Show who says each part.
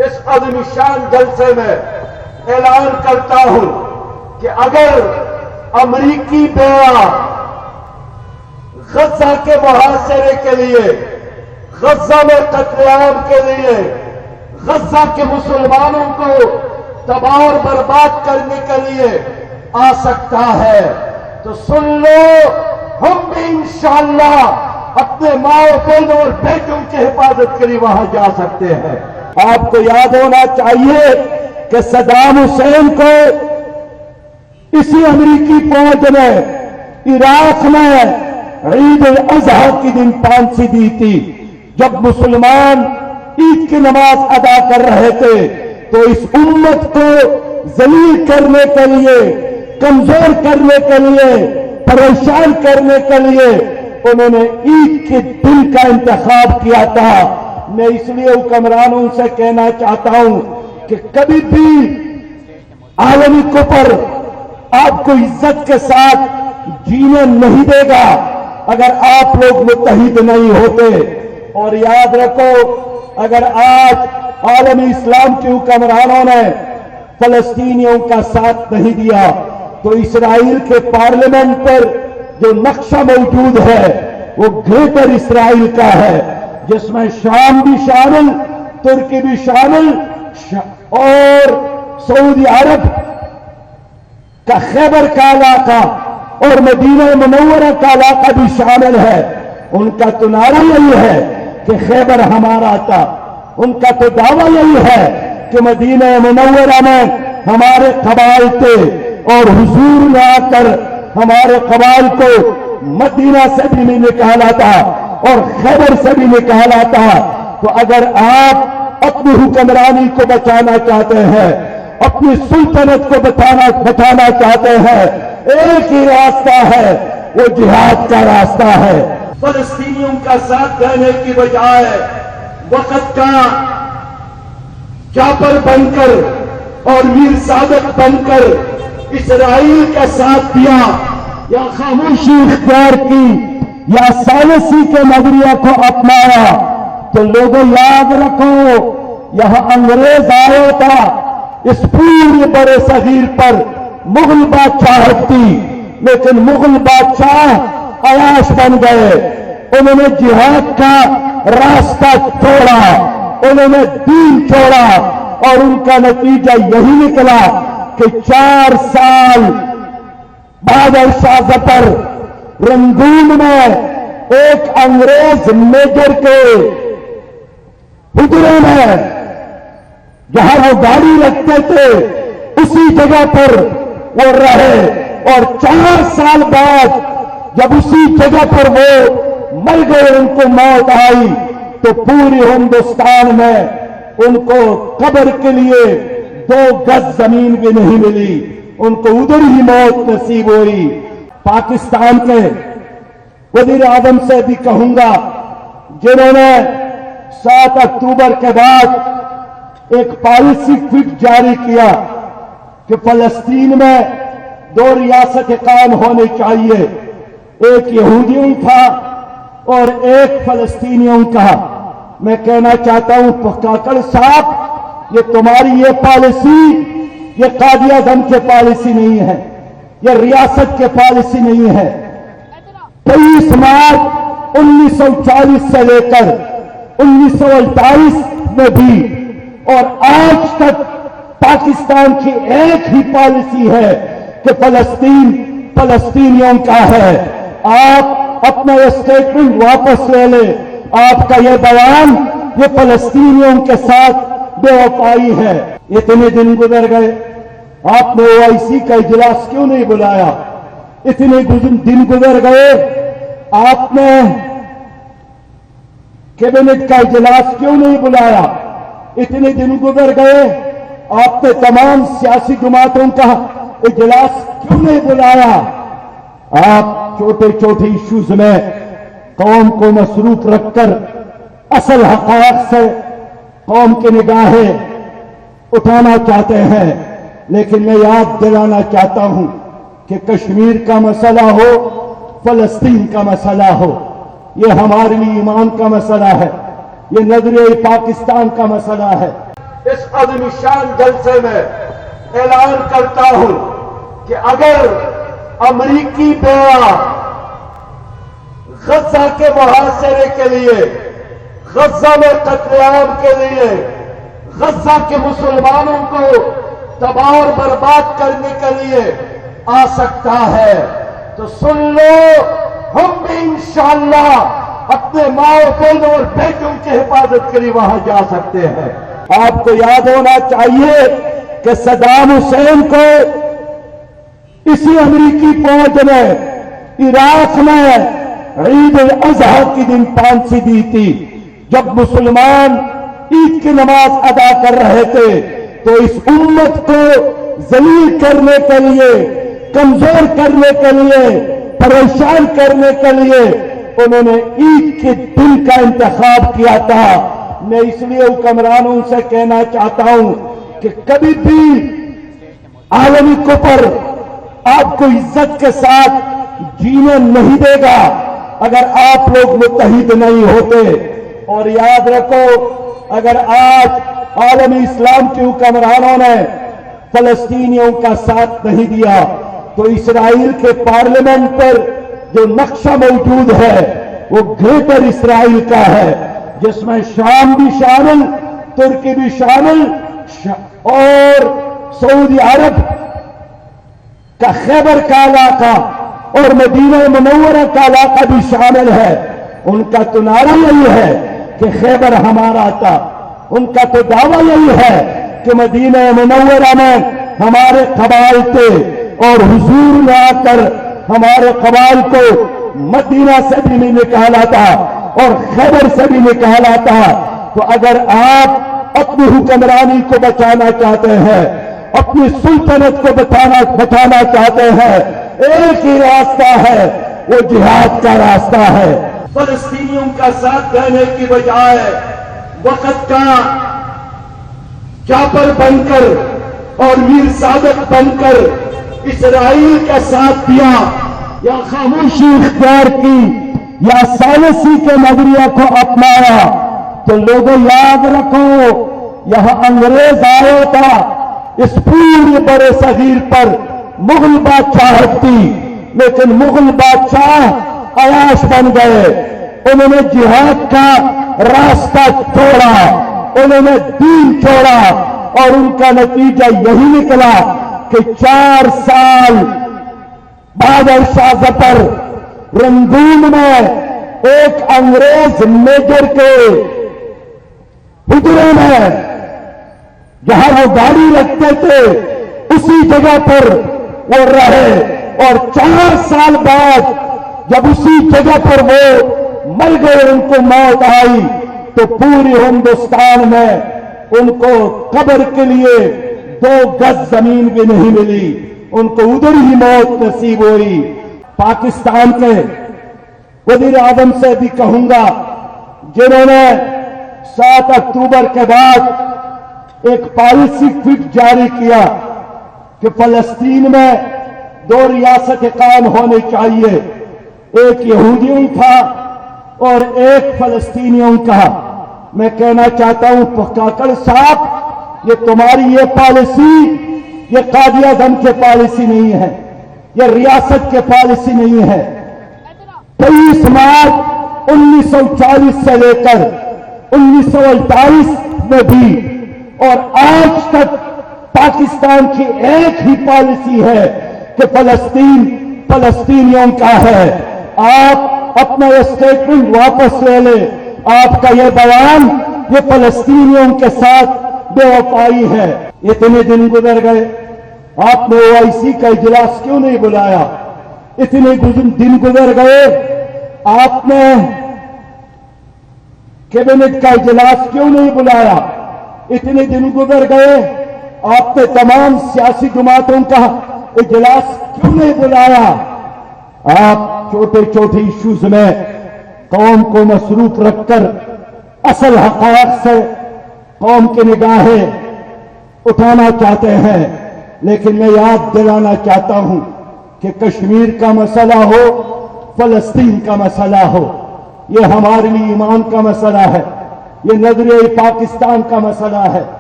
Speaker 1: اس عظیم شان جلسے میں اعلان کرتا ہوں کہ اگر امریکی بیڑا غزہ کے محاصرے کے لیے، غزہ میں قتل عام کے لیے، غزہ کے مسلمانوں کو تباہ اور برباد کرنے کے لیے آ سکتا ہے تو سن لو، ہم بھی انشاءاللہ اپنے ماں بہنوں اور بیٹوں کی حفاظت کے لیے وہاں جا سکتے ہیں۔ آپ کو یاد ہونا چاہیے کہ صدام حسین کو اسی امریکی فوج نے عراق میں عید الاضحیٰ کے دن پھانسی دی تھی۔ جب مسلمان عید کی نماز ادا کر رہے تھے تو اس امت کو ذلیل کرنے کے لیے، کمزور کرنے کے لیے، پریشان کرنے کے لیے انہوں نے عید کے دن کا انتخاب کیا تھا۔ میں اس لیے حکمرانوں سے کہنا چاہتا ہوں کہ کبھی بھی عالمی کفر آپ کو عزت کے ساتھ جینے نہیں دے گا اگر آپ لوگ متحد نہیں ہوتے۔ اور یاد رکھو، اگر آج عالمی اسلام کے حکمرانوں نے فلسطینیوں کا ساتھ نہیں دیا تو اسرائیل کے پارلیمنٹ پر جو نقشہ موجود ہے وہ گریٹر اسرائیل کا ہے، جس میں شام بھی شامل، ترکی بھی شامل اور سعودی عرب کا خیبر کا علاقہ اور مدینہ منورہ کا علاقہ بھی شامل ہے۔ ان کا تو نعرہ یہی ہے کہ خیبر ہمارا تھا، ان کا تو دعویٰ یہی ہے کہ مدینہ منورہ میں ہمارے قبائل تھے اور حضور نے آ کر ہمارے قبائل کو مدینہ سے بھی نہیں نکالا تھا اور خیبر سے بھی نکالا تھا۔ تو اگر آپ اپنی حکمرانی کو بچانا چاہتے ہیں، اپنی سلطنت کو بچانا چاہتے ہیں، ایک ہی راستہ ہے، وہ جہاد کا راستہ ہے۔ فلسطینیوں کا ساتھ دینے کی بجائے وقت کا چاپر بن کر اور میر صادق بن کر اسرائیل کا ساتھ دیا یا خاموشی اختیار کی یا ثالثی کے نظریہ کو اپنایا تو لوگوں یاد رکھو، یہاں انگریز آیا تھا، اس پورے بڑے صغیر پر مغل بادشاہت تھی، لیکن مغل بادشاہ عیاش بن گئے، انہوں نے جہاد کا راستہ چھوڑا، انہوں نے دین چھوڑا اور ان کا نتیجہ یہی نکلا کہ 4 سال بعد شاہ ظفر رنگون میں ایک انگریز میجر کے حجرے میں جہاں وہ گاڑی رکھتے تھے اسی جگہ پر وہ رہے، اور 4 سال بعد جب اسی جگہ پر وہ مر گئے، ان کو موت آئی تو پوری ہندوستان میں ان کو قبر کے لیے 2 گز زمین بھی نہیں ملی، ان کو ادھر ہی موت نصیب ہوئی۔ پاکستان کے وزیر اعظم سے بھی کہوں گا، جنہوں نے 7 اکتوبر کے بعد ایک پالیسی فٹ جاری کیا کہ فلسطین میں 2 ریاستیں قائم ہونی چاہیے، ایک یہودیوں کا اور ایک فلسطینیوں کا۔ میں کہنا چاہتا ہوں پکاکڑ صاحب، یہ تمہاری یہ پالیسی یہ قائد اعظم کی پالیسی نہیں ہے، یہ ریاست کی پالیسی نہیں ہے۔ 23 مارچ 1940 سے لے کر 1948 میں بھی اور آج تک پاکستان کی ایک ہی پالیسی ہے کہ فلسطین فلسطینیوں کا ہے۔ آپ اپنا یہ سٹیٹمنٹ واپس لے لیں، آپ کا یہ بیان یہ فلسطینیوں کے ساتھ بے وفائی ہے۔ اتنے دن گزر گئے، آپ نے OIC کا اجلاس کیوں نہیں بلایا؟ اتنے دن گزر گئے، آپ نے کیبنٹ کا اجلاس کیوں نہیں بلایا؟ اتنے دن گزر گئے، آپ نے تمام سیاسی جماعتوں کا اجلاس کیوں نہیں بلایا؟ آپ چھوٹے چھوٹے ایشوز میں قوم کو مصروف رکھ کر اصل حقائق سے قوم کی نگاہیں اٹھانا چاہتے ہیں، لیکن میں یاد دلانا چاہتا ہوں کہ کشمیر کا مسئلہ ہو، فلسطین کا مسئلہ ہو، یہ ہمارے لیے ایمان کا مسئلہ ہے، یہ نظریہ پاکستان کا مسئلہ ہے۔ اس عظیم شان جلسے میں اعلان کرتا ہوں کہ اگر امریکی بیڑا غزہ کے محاصرے کے لیے، غزہ میں قتل عام کے لیے، غزہ کے مسلمانوں کو تباہ اور برباد کرنے کے لیے آ سکتا ہے تو سن لو، ہم بھی انشاءاللہ اپنے ماں بہنوں اور بیٹوں کی حفاظت کے لیے وہاں جا سکتے ہیں۔ آپ کو یاد ہونا چاہیے کہ صدام حسین کو اسی امریکی فوج نے عراق میں عید الاضحیٰ کے دن پھانسی دی تھی۔ جب مسلمان عید کی نماز ادا کر رہے تھے تو اس امت کو ذلیل کرنے کے لیے، کمزور کرنے کے لیے، پریشان کرنے کے لیے انہوں نے عید کے دن کا انتخاب کیا تھا۔ میں اس لیے حکمرانوں سے کہنا چاہتا ہوں کہ کبھی بھی عالمی کفر آپ کو عزت کے ساتھ جینے نہیں دے گا اگر آپ لوگ متحد نہیں ہوتے۔ اور یاد رکھو، اگر آج عالمی اسلام کے حکمرانوں نے فلسطینیوں کا ساتھ نہیں دیا تو اسرائیل کے پارلیمنٹ پر جو نقشہ موجود ہے وہ گریٹر اسرائیل کا ہے، جس میں شام بھی شامل، ترکی بھی شامل اور سعودی عرب کا خیبر کا علاقہ اور مدینہ منورہ کا علاقہ بھی شامل ہے۔ ان کا تو نعرہ یہی ہے کہ خیبر ہمارا تھا، ان کا تو دعویٰ یہی ہے کہ مدینہ منورہ میں ہمارے قبائل تھے اور حضور نے آ کر ہمارے قبائل کو مدینہ سے بھی نہیں نکالا تھا اور خیبر سے بھی نکالا تھا۔ تو اگر آپ اپنی حکمرانی کو بچانا چاہتے ہیں، اپنی سلطنت کو بچانا چاہتے ہیں، ایک ہی راستہ ہے، وہ جہاد کا راستہ ہے۔ فلسطینیوں کا ساتھ دینے کی بجائے وقت کا چاپر بن کر اور میر صادق بن کر اسرائیل کا ساتھ دیا یا خاموشی اختیار کی یا ثالثی کے نظریہ کو اپنایا تو لوگوں یاد رکھو، یہاں انگریز آیا تھا، اس پورے برے صغیر پر مغل بادشاہت تھی، لیکن مغل بادشاہ عیاش بن گئے، انہوں نے جہاد کا راستہ چھوڑا، انہوں نے دین چھوڑا اور ان کا نتیجہ یہی نکلا کہ 4 سال بہادر شاہ ظفر رنگون میں ایک انگریز میجر کے حجرے میں جہاں وہ گاڑی رکھتے تھے اسی جگہ پر وہ رہے، اور 4 سال بعد جب اسی جگہ پر وہ مر گئے، ان کو موت آئی تو پوری ہندوستان میں ان کو قبر کے لیے 2 گز زمین بھی نہیں ملی، ان کو ادھر ہی موت نصیب ہوئی۔ پاکستان کے وزیر اعظم سے بھی کہوں گا، جنہوں نے 7 اکتوبر کے بعد ایک پالیسی فٹ جاری کیا کہ فلسطین میں 2 ریاستیں قائم ہونی چاہیے، ایک یہودیوں کا اور ایک فلسطینیوں کا۔ میں کہنا چاہتا ہوں کاکڑ صاحب، یہ تمہاری یہ پالیسی یہ قائد اعظم کی پالیسی نہیں ہے، یہ ریاست کی پالیسی نہیں ہے۔ 23 مارچ 1940 سے لے کر 1948 میں بھی اور آج تک پاکستان کی ایک ہی پالیسی ہے کہ فلسطین فلسطینیوں کا ہے۔ آپ اپنا یہ سٹیٹمنٹ واپس لے لیں، آپ کا یہ بیان یہ فلسطینیوں کے ساتھ بے وفائی ہے۔ اتنے دن گزر گئے، آپ نے OIC کا اجلاس کیوں نہیں بلایا؟ اتنے دن گزر گئے، آپ نے کیبنٹ کا اجلاس کیوں نہیں بلایا؟ اتنے دن گزر گئے، آپ نے تمام سیاسی جماعتوں کا اجلاس کیوں نہیں بلایا؟ آپ چھوٹے چھوٹے ایشوز میں قوم کو مصروف رکھ کر اصل حقائق سے قوم کی نگاہیں اٹھانا چاہتے ہیں، لیکن میں یاد دلانا چاہتا ہوں کہ کشمیر کا مسئلہ ہو، فلسطین کا مسئلہ ہو، یہ ہمارے لیے ایمان کا مسئلہ ہے، یہ نظریہ پاکستان کا مسئلہ ہے۔